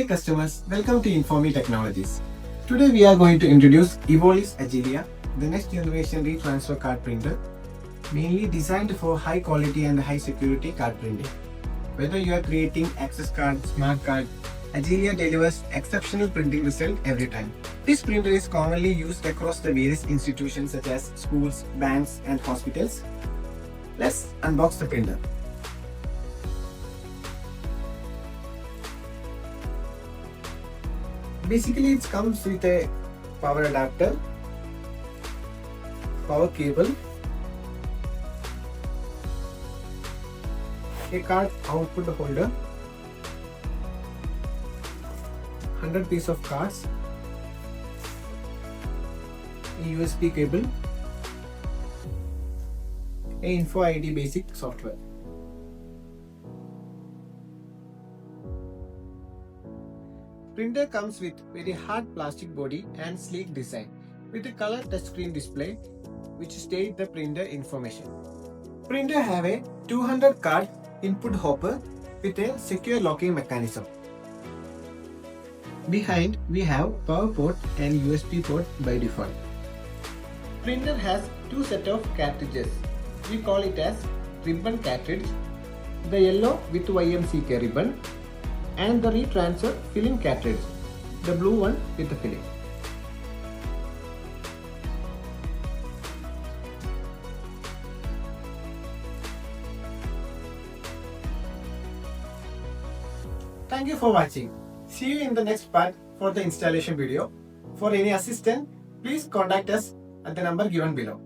Dear customers, welcome to Infome Technologies. Today we are going to introduce Evolis Agilia, the next generation retransfer card printer, mainly designed for high quality and high security card printing. Whether you are creating access card, smart card, Agilia delivers exceptional printing result every time. This printer is commonly used across the various institutions such as schools, banks and hospitals. Let's unbox the printer. Basically, it comes with a power adapter, power cable, a card output holder, 100 pieces of cards, a USB cable, a Info ID basic software. Printer comes with very hard plastic body and sleek design with a color touchscreen display which states the printer information. Printer have a 200 card input hopper with a secure locking mechanism. Behind we have power port and USB port by default. Printer has two set of cartridges. We call it as ribbon cartridge, the yellow with YMCK ribbon, and the retransfer filling cartridge, the blue one with the filling. Thank you for watching. See you in the next part for the installation video. For any assistance, please contact us at the number given below.